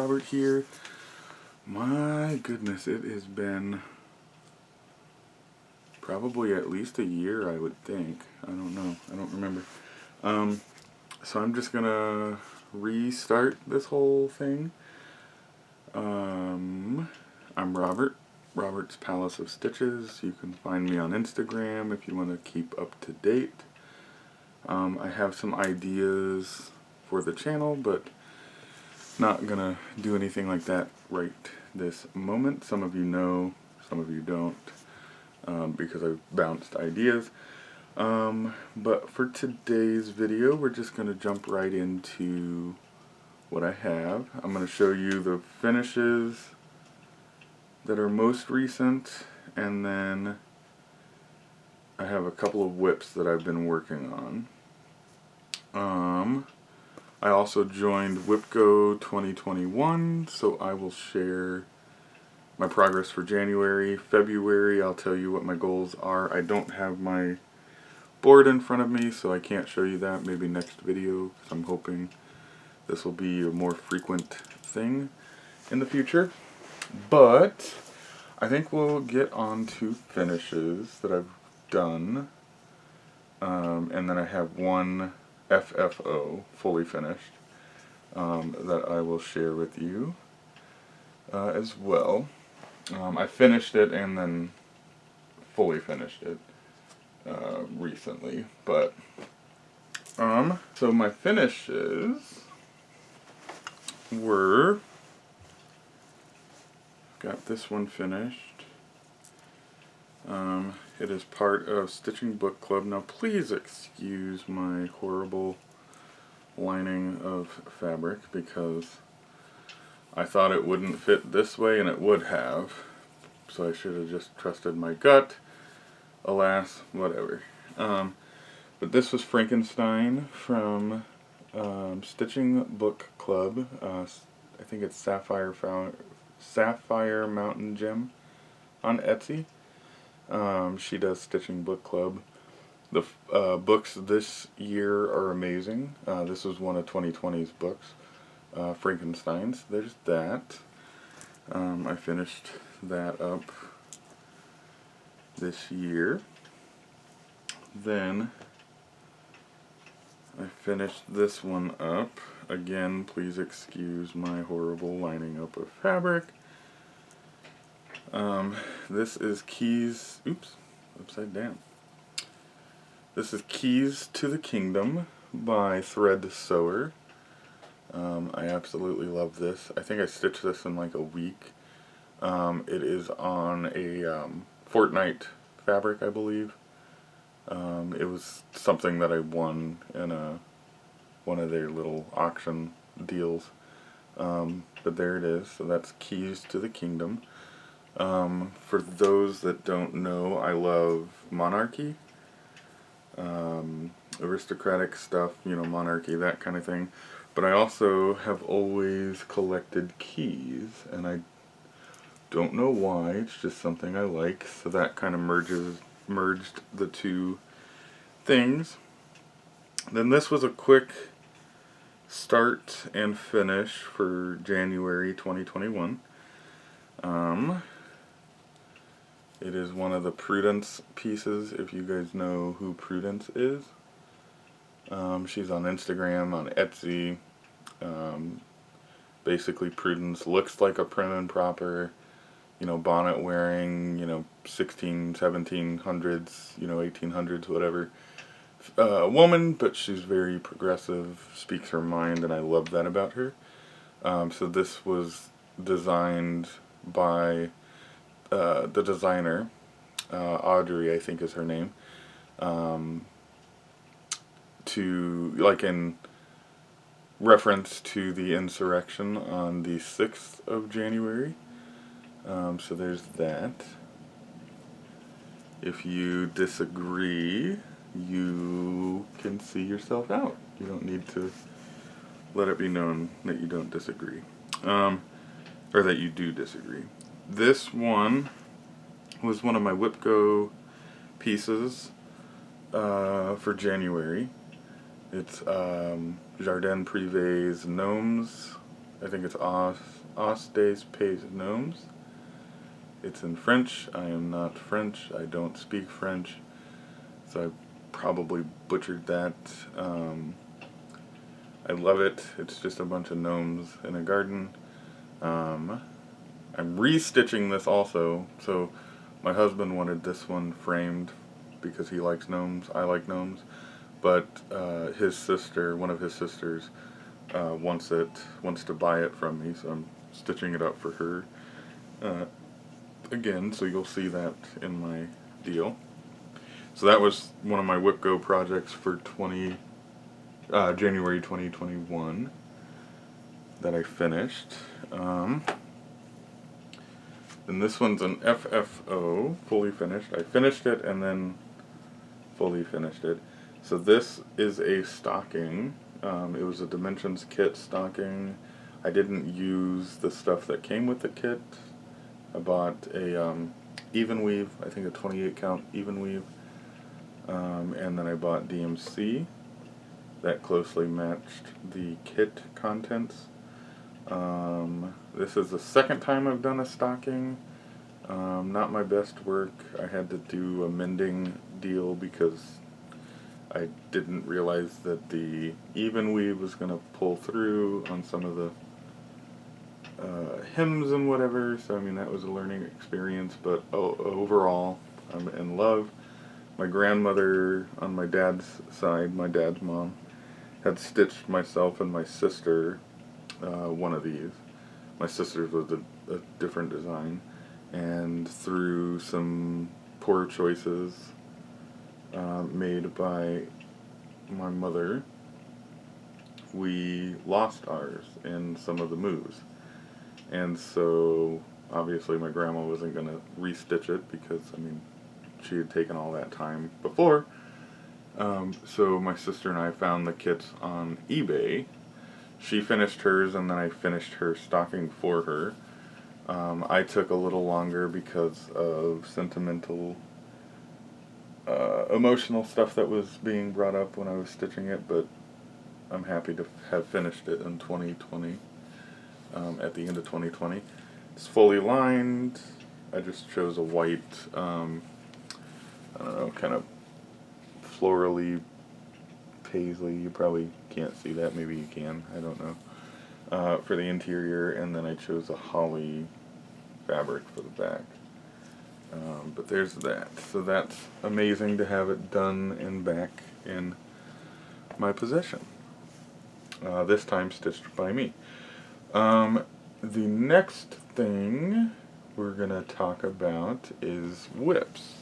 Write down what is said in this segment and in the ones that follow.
Robert here. My goodness, it has been probably at least a year, I would think. I don't know. I don't remember. So I'm just gonna restart this whole thing. I'm Robert. Robert's Palace of Stitches. You can find me on Instagram if you want to keep up to date. I have some ideas for the channel, but not gonna do anything like that right this moment. Some of you know, some of you don't, because I've bounced ideas. But for today's video, we're just gonna jump right into what I have. I'm gonna show you the finishes that are most recent, and then I have a couple of whips that I've been working on. I also joined WhipGo 2021, so I will share my progress for January. February, I'll tell you what my goals are. I don't have my board in front of me, so I can't show you that. Maybe next video, because I'm hoping this will be a more frequent thing in the future. But I think we'll get on to finishes that I've done. And then I have one FFO, fully finished, that I will share with you as well. I finished it and then fully finished it recently. But, so my finishes were, got this one finished. It is part of Stitching Book Club. Now please excuse my horrible lining of fabric, because I thought it wouldn't fit this way and it would have. So I should have just trusted my gut. Alas, whatever. But this was Frankenstein from Stitching Book Club. I think it's Sapphire Mountain Gem on Etsy. She does Stitching Book Club. The books this year are amazing. This was one of 2020's books, Frankenstein's. There's that. I finished that up this year. Then I finished this one up. Again, please excuse my horrible lining up of fabric. This is Keys, oops, upside down. This is Keys to the Kingdom by Thread Sewer. I absolutely love this. I think I stitched this in like a week. It is on a Fortnite fabric, I believe. It was something that I won in one of their little auction deals. But there it is. So that's Keys to the Kingdom. For those that don't know, I love monarchy, aristocratic stuff, you know, monarchy, that kind of thing. But I also have always collected keys, and I don't know why, it's just something I like, so that kind of merged the two things. Then this was a quick start and finish for January 2021. It is one of the Prudence pieces, if you guys know who Prudence is. She's on Instagram, on Etsy. Basically, Prudence looks like a prim and proper, you know, bonnet wearing, you know, 1700s, you know, 1800s, whatever, woman, but she's very progressive, speaks her mind, and I love that about her. So this was designed by the designer, Audrey, I think is her name, to, like, in reference to the insurrection on the 6th of January. So there's that. If you disagree, you can see yourself out. You don't need to let it be known that you don't disagree. Or that you do disagree. This one was one of my WhipGo pieces for January. It's Jardin Privé's Gnomes I think it's Os des Pays Gnomes. It's in French. I am not French. I don't speak French, so I probably butchered that. I love it. It's just a bunch of gnomes in a garden. I'm restitching this also, so my husband wanted this one framed because he likes gnomes. I like gnomes, but his sister, one of his sisters, wants to buy it from me, so I'm stitching it up for her again. So you'll see that in my deal. So that was one of my Whip Go projects for January 2021 that I finished. And this one's an FFO, fully finished. I finished it and then fully finished it. So this is a stocking. It was a Dimensions kit stocking. I didn't use the stuff that came with the kit. I bought a even weave, I think a 28 count even weave. And then I bought DMC. That closely matched the kit contents. This is the second time I've done a stocking. Not my best work. I had to do a mending deal because I didn't realize that the even weave was going to pull through on some of the hems and whatever, so I mean that was a learning experience, but overall I'm in love. My grandmother on my dad's side, my dad's mom, had stitched myself and my sister one of these. My sister's was a different design, and through some poor choices made by my mother, we lost ours in some of the moves. And so obviously my grandma wasn't going to restitch it because, I mean, she had taken all that time before. So my sister and I found the kits on eBay. She finished hers and then I finished her stocking for her. I took a little longer because of sentimental, emotional stuff that was being brought up when I was stitching it, but I'm happy to have finished it in 2020, at the end of 2020. It's fully lined. I just chose a white, I don't know, kind of florally paisley. You probably can't see that, maybe you can, I don't know, for the interior, and then I chose a holly fabric for the back. But there's that. So that's amazing to have it done and back in my possession. This time stitched by me. The next thing we're going to talk about is whips.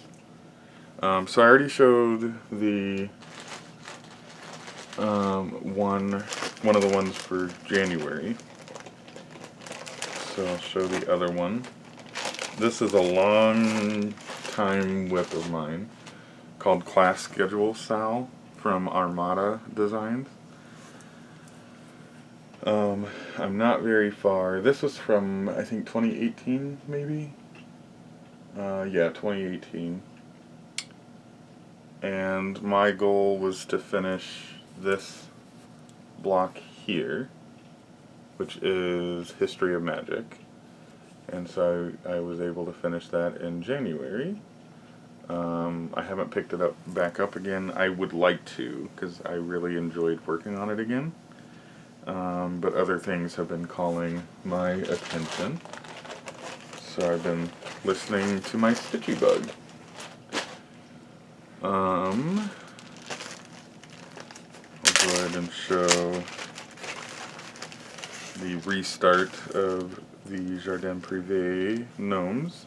So I already showed the one of the ones for January. So I'll show the other one. This is a long time whip of mine called Class Schedule Sal from Armada Designs. I'm not very far. This was from, I think, 2018, maybe? Yeah, 2018. And my goal was to finish this block here, which is History of Magic. And so I was able to finish that in January. I haven't picked it back up again. I would like to, because I really enjoyed working on it again. But other things have been calling my attention. So I've been listening to my Stitchy Bug. I'll go ahead and show the restart of the Jardin Privé Gnomes.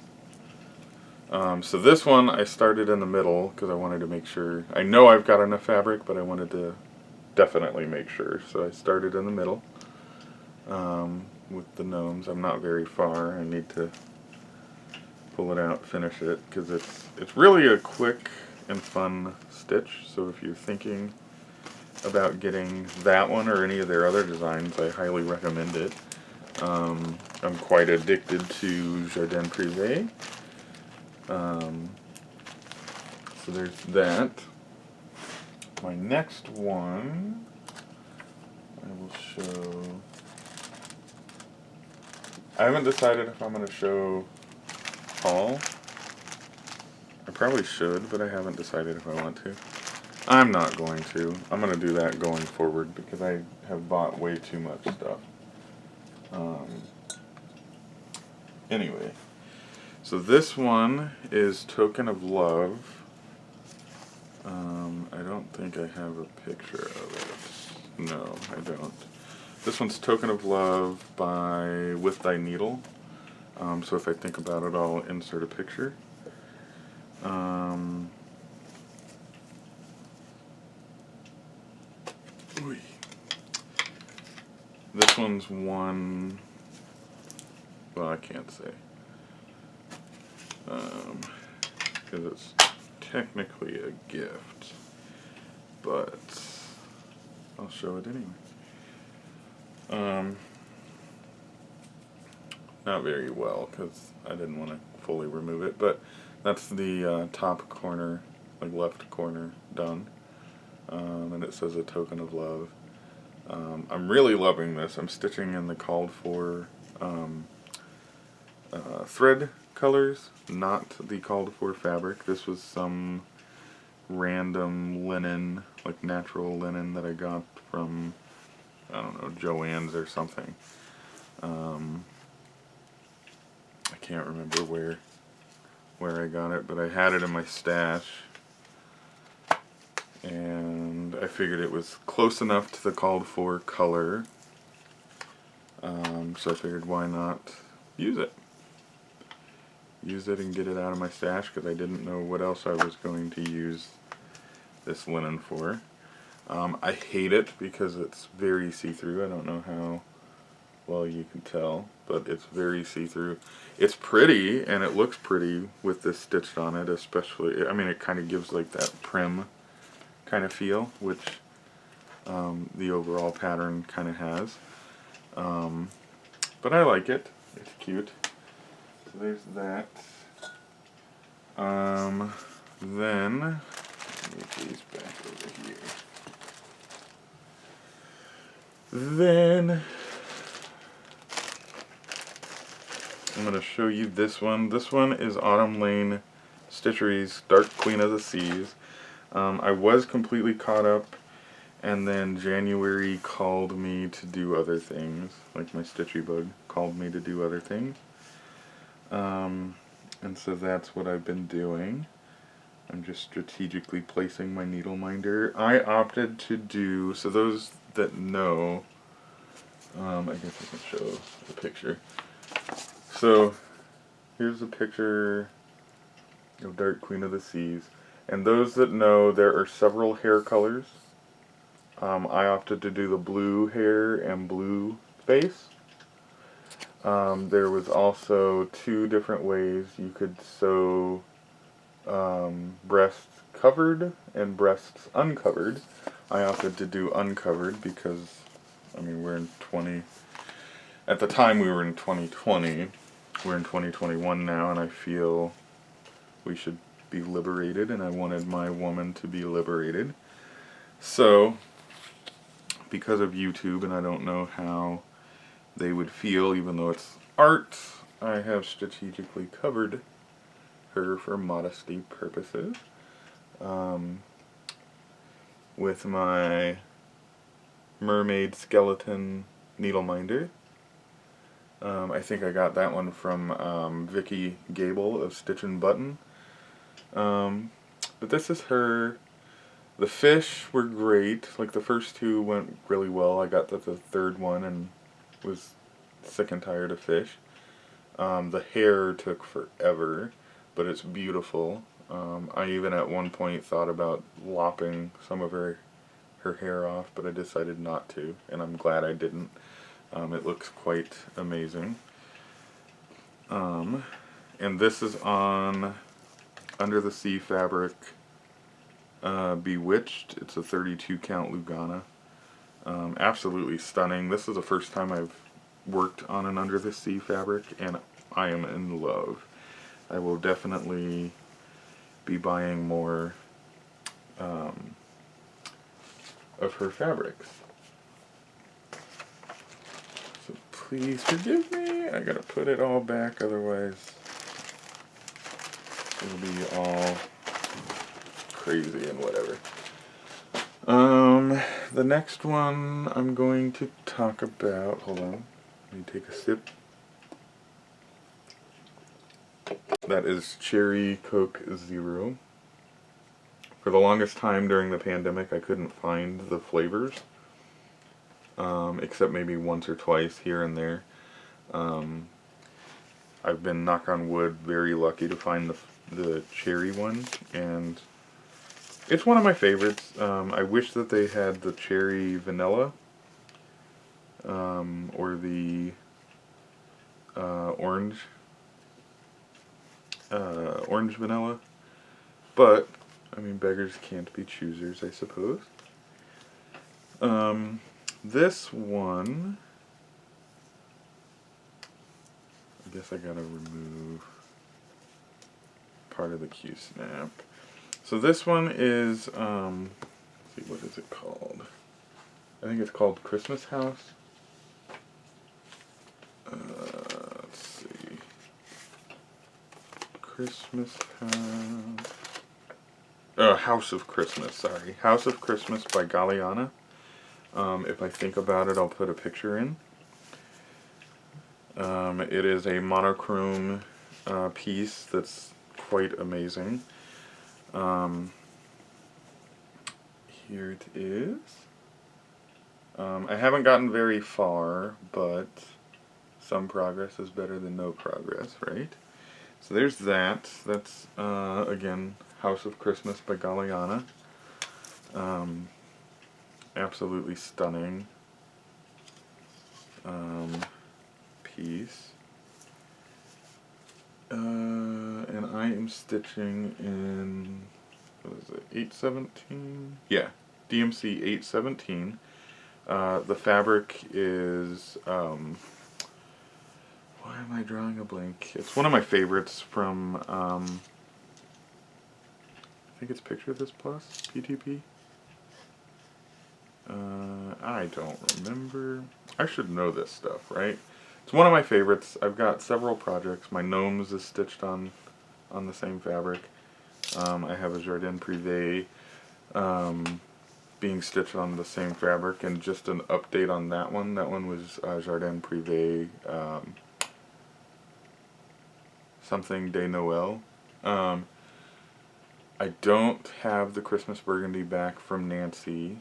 So this one I started in the middle because I wanted to make sure. I know I've got enough fabric, but I wanted to definitely make sure. So I started in the middle with the gnomes. I'm not very far. I need to pull it out, finish it, because it's really a quick and fun stitch. So if you're thinking about getting that one or any of their other designs, I highly recommend it. I'm quite addicted to Jardin Privé. So there's that. My next one, I will show I haven't decided if I'm going to show haul. I probably should, but I haven't decided if I want to. I'm not going to. I'm going to do that going forward because I have bought way too much stuff. Anyway, so this one is Token of Love. I don't think I have a picture of it. No, I don't. This one's Token of Love by With Thy Needle. So if I think about it, I'll insert a picture. This one's one, well, I can't say, because it's technically a gift, but I'll show it anyway. Not very well, because I didn't want to fully remove it, but that's the top corner, like left corner, done. And it says A Token of Love. I'm really loving this. I'm stitching in the called for thread colors, not the called for fabric. This was some random linen, like natural linen that I got from, I don't know, Joann's or something. I can't remember where I got it, but I had it in my stash. And I figured it was close enough to the called for color, so I figured why not use it and get it out of my stash, because I didn't know what else I was going to use this linen for. I hate it because it's very see-through. I don't know how well you can tell, but it's very see-through. It's pretty, and it looks pretty with this stitched on it, especially, I mean, it kind of gives like that prim kind of feel, which the overall pattern kind of has. But I like it. It's cute. So there's that. Then move these back over here. Then I'm going to show you this one. This one is Autumn Lane Stitcheries Dark Queen of the Seas. I was completely caught up, and then January called me to do other things, like my stitchy bug called me to do other things. And so that's what I've been doing. I'm just strategically placing my needle minder. I opted to do, so those that know, I guess I can show the picture. So here's a picture of Dark Queen of the Seas. And those that know, there are several hair colors. I opted to do the blue hair and blue face. There was also two different ways you could sew breasts covered and breasts uncovered. I opted to do uncovered because, I mean, we're in at the time we were in 2020. We're in 2021 now, and I feel we should be liberated, and I wanted my woman to be liberated. So, because of YouTube, and I don't know how they would feel, even though it's art, I have strategically covered her for modesty purposes with my mermaid skeleton needle minder. I think I got that one from Vikki Gable of Stitch and Button. But this is her. The fish were great. Like, the first two went really well. I got the third one and was sick and tired of fish. The hair took forever, but it's beautiful. I even at one point thought about lopping some of her hair off, but I decided not to, and I'm glad I didn't. It looks quite amazing. And this is on Under the Sea fabric, Bewitched. It's a 32 count Lugana. Absolutely stunning. This is the first time I've worked on an Under the Sea fabric, and I am in love. I will definitely be buying more of her fabrics. So Please forgive me. I gotta put it all back, otherwise it'll be all crazy and whatever. The next one I'm going to talk about, hold on, let me take a sip. That is Cherry Coke Zero. For the longest time during the pandemic, I couldn't find the flavors, except maybe once or twice here and there. I've been, knock on wood, very lucky to find the cherry one, and it's one of my favorites. I wish that they had the cherry vanilla, or the orange vanilla, but I mean, beggars can't be choosers, I suppose. This one, I guess I gotta remove part of the Q-snap. So this one is, let's see, what is it called? I think it's called Christmas House. Let's see. Christmas House. House of Christmas, sorry. House of Christmas by Galliana. If I think about it, I'll put a picture in. It is a monochrome piece that's quite amazing. Here it is. I haven't gotten very far, but some progress is better than no progress, right? So there's that. That's, again, House of Christmas by Galliana. Absolutely stunning piece. And I am stitching in, what is it, 817? Yeah, DMC 817. The fabric is, why am I drawing a blank? It's one of my favorites from, I think it's Picture This Plus, PTP. I don't remember. I should know this stuff, right? It's one of my favorites. I've got several projects. My Gnomes is stitched on the same fabric. I have a Jardin Privé being stitched on the same fabric, and just an update on that one. That one was Jardin Privé something de Noël. I don't have the Christmas Burgundy back from Nancy.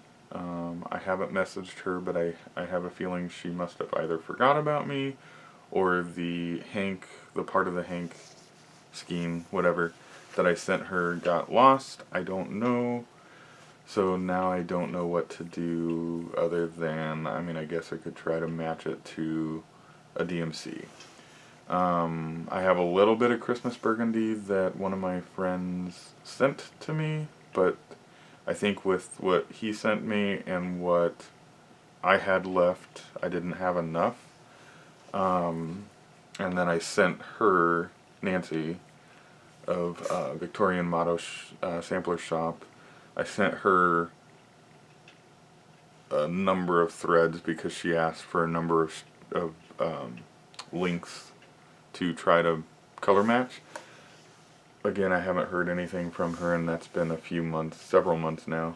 I haven't messaged her, but I have a feeling she must have either forgot about me, or the part of the Hank scheme, whatever, that I sent her got lost. I don't know. So now I don't know what to do other than, I mean, I guess I could try to match it to a DMC. I have a little bit of Christmas Burgundy that one of my friends sent to me, but I think with what he sent me and what I had left, I didn't have enough. And then I sent her, Nancy, of Victorian Motto Sampler Shop, I sent her a number of threads because she asked for a number of links to try to color match. Again, I haven't heard anything from her, and that's been a few months, several months now.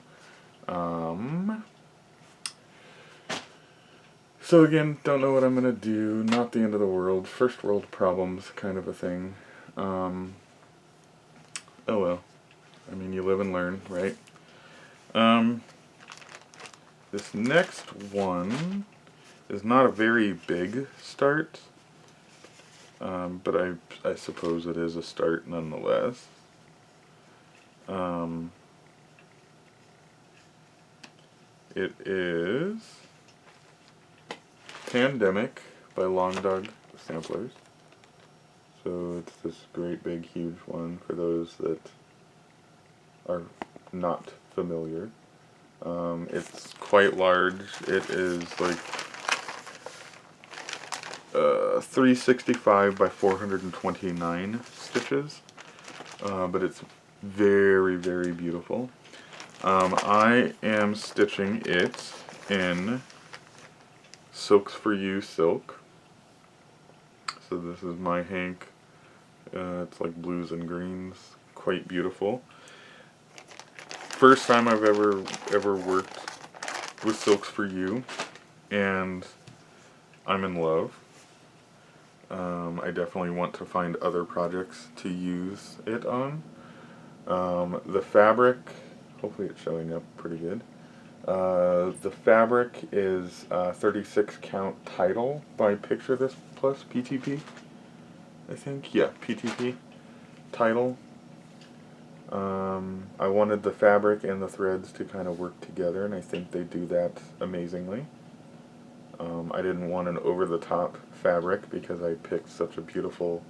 So again, don't know what I'm gonna do. Not the end of the world. First world problems, kind of a thing. Oh well. I mean, you live and learn, right? This next one is not a very big start, but I suppose it is a start nonetheless. It is Pandemic by Long Dog Samplers. So it's this great big huge one for those that are not familiar. It's quite large. It is like 365 by 429 stitches, but it's very, very beautiful. I am stitching it in Silks for You silk. So this is my hank. It's like blues and greens, quite beautiful. First time I've ever worked with Silks for You, and I'm in love. I definitely want to find other projects to use it on. The fabric, hopefully it's showing up pretty good. The fabric is 36 count Title by Picture This Plus PTP, I think. Yeah, PTP Title. I wanted the fabric and the threads to kind of work together, and I think they do that amazingly. I didn't want an over-the-top fabric because I picked such a beautiful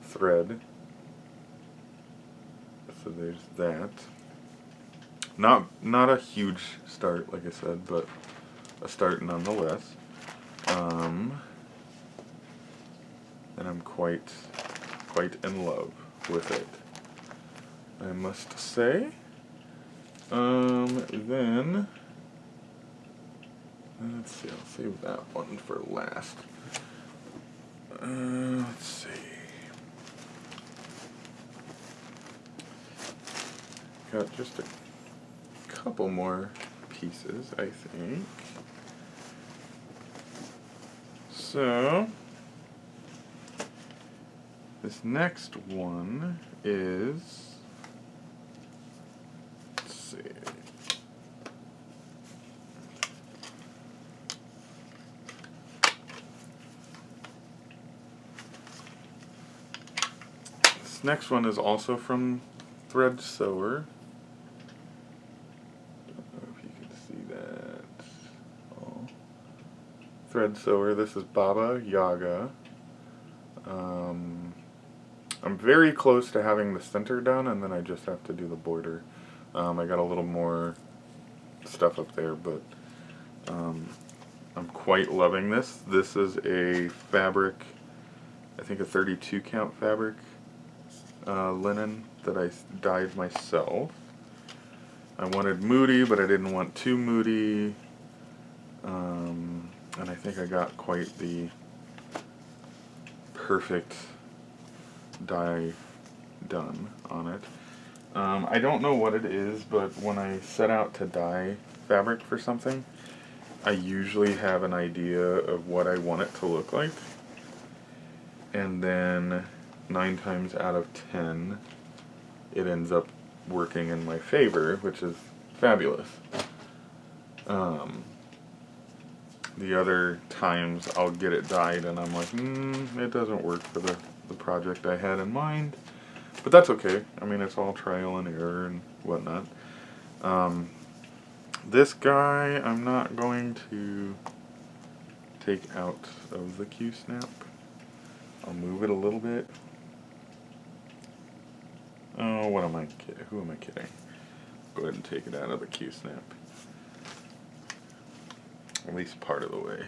thread. So there's that. Not a huge start, like I said, but a start nonetheless. And I'm quite in love with it, I must say. Then let's see. I'll save that one for last. Let's see. Got just a couple more pieces, I think. So this next one is, let's see. This next one is also from Thread Sewer. Thread Sewer. This is Baba Yaga. I'm very close to having the center done, and then I just have to do the border. I got a little more stuff up there, but I'm quite loving this. This is a fabric, I think a 32 count fabric linen that I dyed myself. I wanted moody, but I didn't want too moody. And I think I got quite the perfect dye done on it. I don't know what it is, but when I set out to dye fabric for something, I usually have an idea of what I want it to look like. And then 9 times out of 10, it ends up working in my favor, which is fabulous. The other times I'll get it dyed and I'm like, it doesn't work for the project I had in mind. But that's okay. I mean, it's all trial and error and whatnot. This guy I'm not going to take out of the Q-snap. I'll move it a little bit. Oh, what am I kidding? Who am I kidding? Go ahead and take it out of the Q-snap. At least part of the way.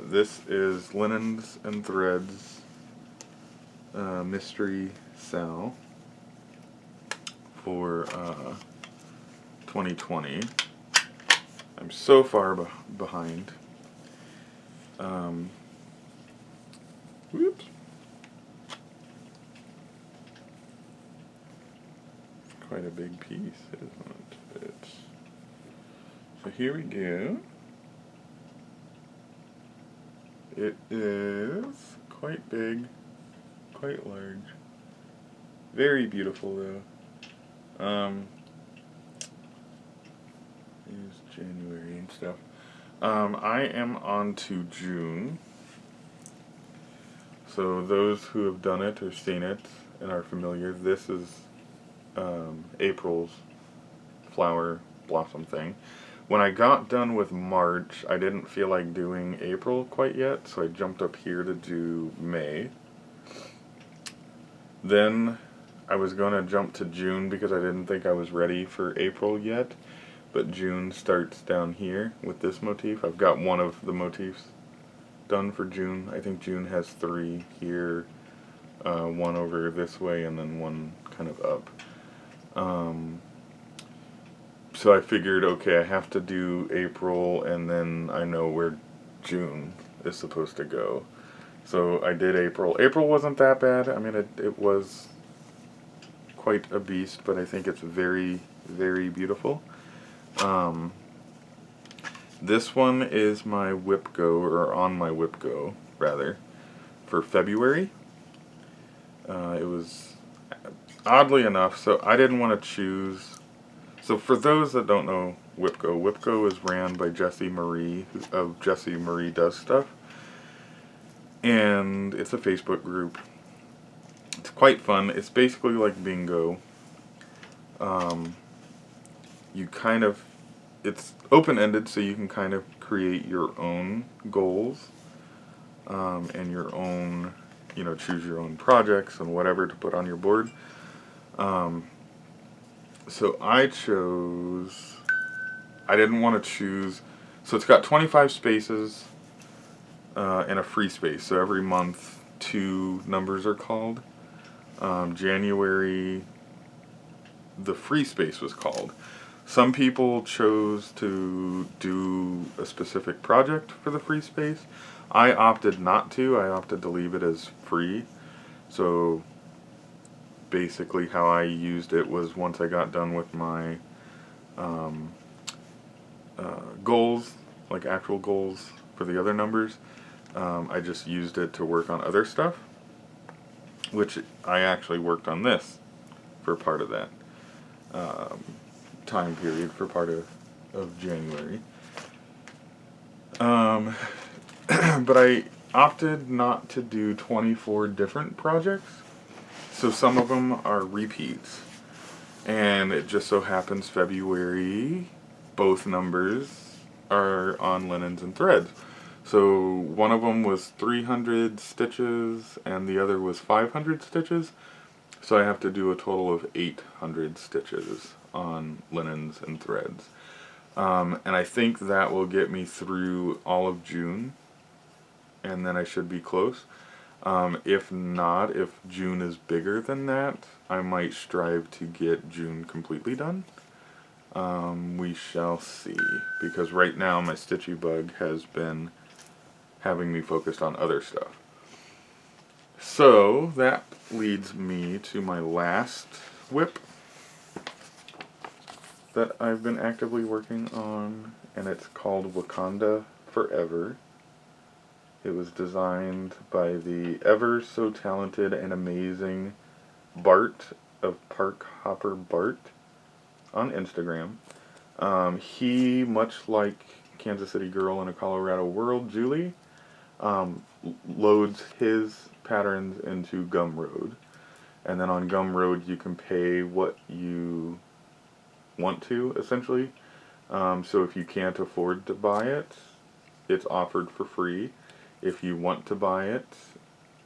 This is Linens and Threads Mystery Sal for 2020. I'm so far behind. Whoops. Quite a big piece, isn't it? So here we go. It is quite big, quite large. Very beautiful though. Here's January and stuff. I am on to June. So those who have done it or seen it and are familiar, this is April's flower blossom thing. When I got done with March, I didn't feel like doing April quite yet, so I jumped up here to do May. Then I was going to jump to June because I didn't think I was ready for April yet, but June starts down here with this motif. I've got one of the motifs done for June. I think June has 3 here, one over this way, and then one kind of up. So I figured, okay, I have to do April, and then I know where June is supposed to go. So I did April. April wasn't that bad. I mean, it was quite a beast, but I think it's very, very beautiful. This one is my whip go, or on my whip go, rather, for February. It was, oddly enough, so I didn't want to choose. So for those that don't know Whipco is ran by Jessie Marie, of Jessie Marie Does Stuff. And it's a Facebook group. It's quite fun. It's basically like bingo. It's open-ended, so you can kind of create your own goals, and your own, choose your own projects and whatever to put on your board. So I didn't want to choose, so it's got 25 spaces, and a free space. So every month, 2 numbers are called. January, the free space was called. Some people chose to do a specific project for the free space. I opted not to. I opted to leave it as free. So basically how I used it was, once I got done with my goals, like actual goals for the other numbers, I just used it to work on other stuff, which I actually worked on this for part of that time period, for part of January. But I opted not to do 24 different projects, so some of them are repeats. And it just so happens February, both numbers are on linens and threads. So one of them was 300 stitches and the other was 500 stitches. So I have to do a total of 800 stitches on linens and threads. And I think that will get me through all of June, and then I should be close. If not, if June is bigger than that, I might strive to get June completely done. We shall see, because right now my stitchy bug has been having me focused on other stuff. So that leads me to my last whip that I've been actively working on, and it's called Wakanda Forever. It was designed by the ever so talented and amazing Bart of Park Hopper Bart on Instagram. He, much like Kansas City Girl in a Colorado World, Julie, loads his patterns into Gumroad. And then on Gumroad you can pay what you want to, essentially. So if you can't afford to buy it, it's offered for free. If you want to buy it,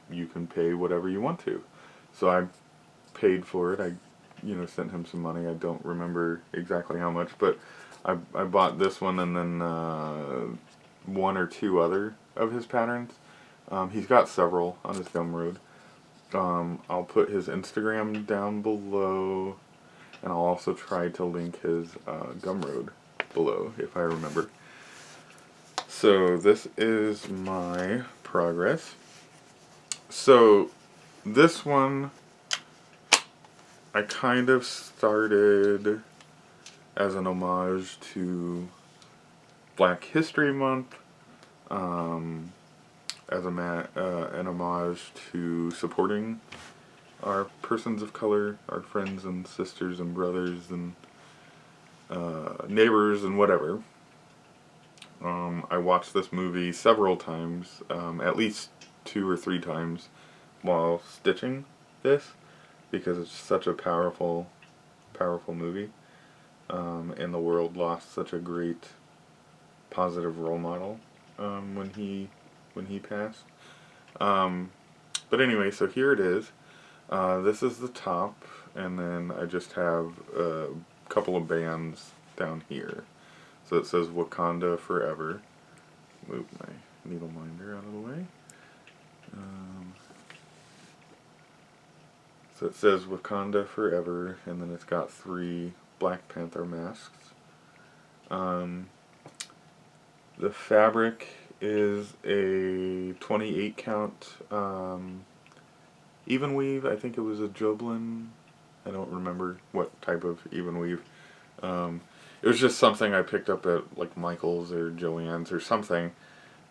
you can pay whatever you want to. So I paid for it. I sent him some money. I don't remember exactly how much, but I bought this one and then 1 or 2 other of his patterns. He's got several on his Gumroad. I'll put his Instagram down below, and I'll also try to link his Gumroad below if I remember. So this is my progress. So this one I kind of started as an homage to Black History Month, as an homage to supporting our persons of color, our friends and sisters and brothers and neighbors and whatever. I watched this movie several times, at least 2 or 3 times while stitching this, because it's such a powerful movie, and the world lost such a great positive role model when he passed. But anyway, so here it is. This is the top, and then I just have a couple of bands down here. So it says Wakanda Forever. Move my needle minder out of the way. So it says Wakanda Forever, and then it's got 3 Black Panther masks. The fabric is a 28 count even weave. I think it was a Joblin. I don't remember what type of even weave. It was just something I picked up at like Michael's or Joann's or something.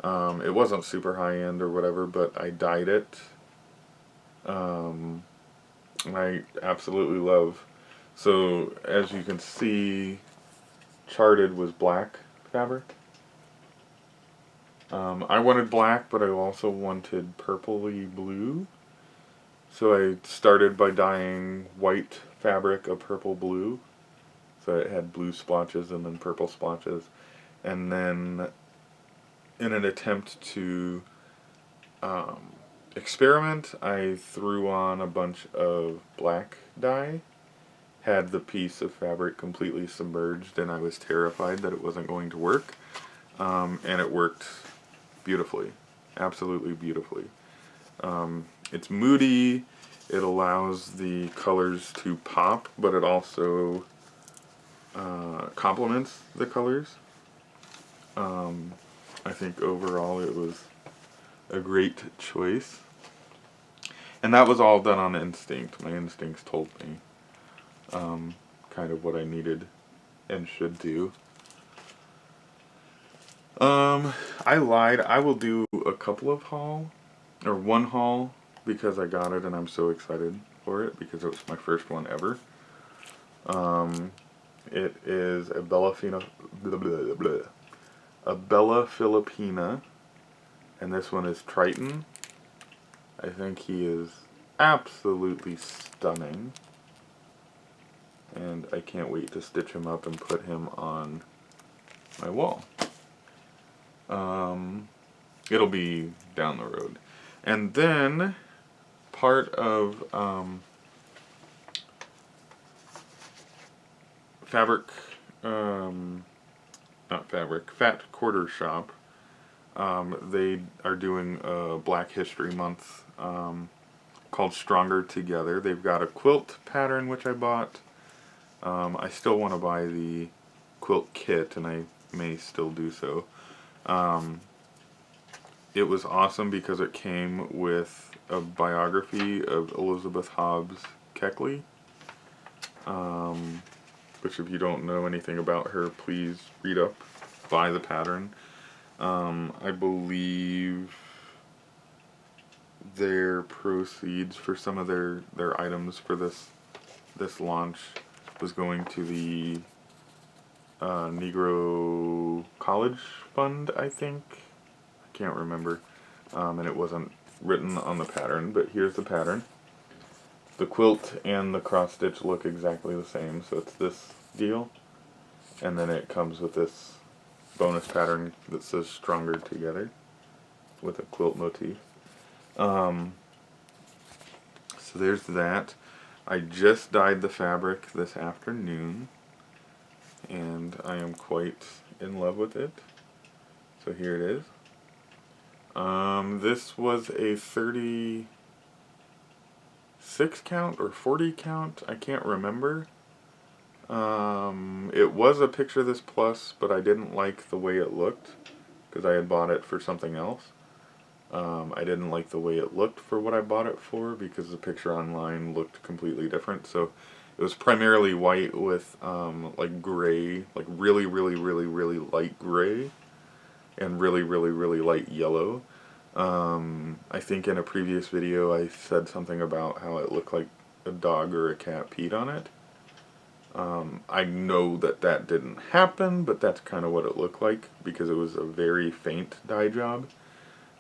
It wasn't super high end or whatever, but I dyed it. And I absolutely love. So as you can see, charted was black fabric. I wanted black, but I also wanted purpley blue. So I started by dyeing white fabric a purple blue. So it had blue splotches and then purple splotches. And then in an attempt to experiment, I threw on a bunch of black dye. Had the piece of fabric completely submerged, and I was terrified that it wasn't going to work. And it worked beautifully. Absolutely beautifully. It's moody. It allows the colors to pop, but it also complements the colors. I think overall it was a great choice. And that was all done on instinct. My instincts told me kind of what I needed and should do. I lied. I will do a couple of haul, or one haul, because I got it and I'm so excited for it, because it was my first one ever. It is a Bella Filipina, and this one is Triton. I think he is absolutely stunning, and I can't wait to stitch him up and put him on my wall. It'll be down the road. And then part of Fat Quarter Shop, they are doing a Black History Month called Stronger Together. They've got a quilt pattern which I bought. I still want to buy the quilt kit, and I may still do so. It was awesome because it came with a biography of Elizabeth Hobbs Keckley, which if you don't know anything about her, please read up, buy the pattern. I believe their proceeds for some of their items for this launch was going to the Negro College Fund, I think. I can't remember. And it wasn't written on the pattern, but here's the pattern. The quilt and the cross stitch look exactly the same, so it's this deal. And then it comes with this bonus pattern that says Stronger Together with a quilt motif. So there's that. I just dyed the fabric this afternoon, and I am quite in love with it. So here it is. This was a 36 count or 40 count, I can't remember. It was a Picture This Plus, but I didn't like the way it looked, because I had bought it for something else. I didn't like the way it looked for what I bought it for, because the picture online looked completely different. So it was primarily white with like gray, like really light gray, and really light yellow. I think in a previous video I said something about how it looked like a dog or a cat peed on it. I know that that didn't happen, but that's kind of what it looked like, because it was a very faint dye job.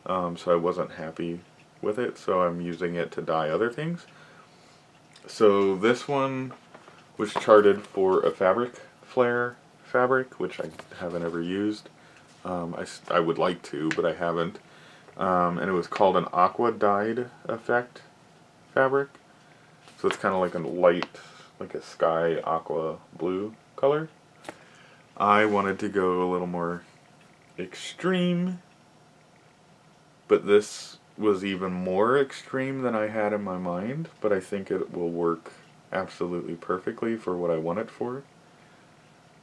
So I wasn't happy with it, so I'm using it to dye other things. So this one was charted for a fabric flare fabric, which I haven't ever used. I would like to, but I haven't. And it was called an aqua dyed effect fabric. So it's kind of like a light, like a sky aqua blue color. I wanted to go a little more extreme, but this was even more extreme than I had in my mind, but I think it will work absolutely perfectly for what I want it for.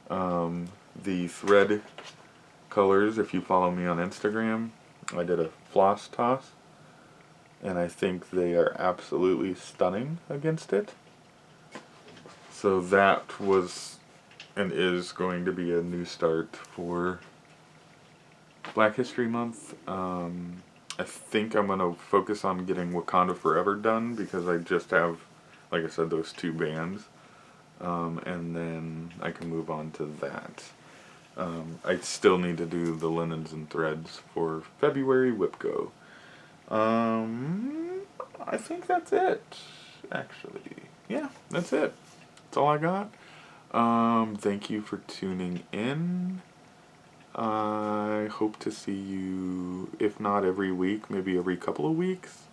The thread colors. If you follow me on Instagram, I did a floss toss, and I think they are absolutely stunning against it. So that was and is going to be a new start for Black History Month. I think I'm going to focus on getting Wakanda Forever done because I just have, like I said, those 2 bands. And then I can move on to that. I still need to do the linens and threads for February WIPGO. I think that's it, actually. Yeah, that's it. That's all I got. Thank you for tuning in. I hope to see you, if not every week, maybe every couple of weeks.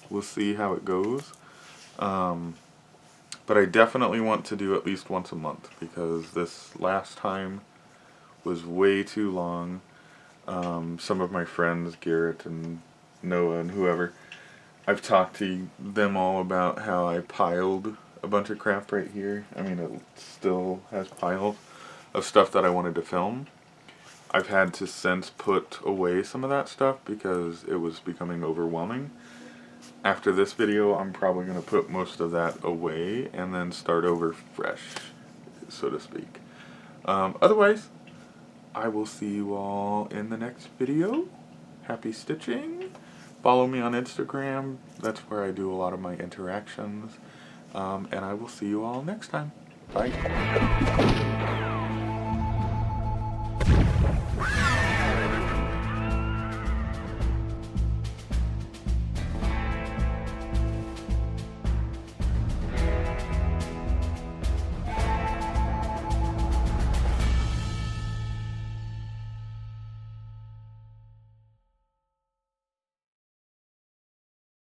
We'll see how it goes. But I definitely want to do at least once a month because this last time was way too long. Some of my friends, Garrett and Noah and whoever, I've talked to them all about how I piled a bunch of crap right here. I mean, it still has piles of stuff that I wanted to film. I've had to since put away some of that stuff because it was becoming overwhelming. After this video, I'm probably going to put most of that away and then start over fresh, so to speak. Otherwise, I will see you all in the next video. Happy stitching. Follow me on Instagram. That's where I do a lot of my interactions. And I will see you all next time. Bye.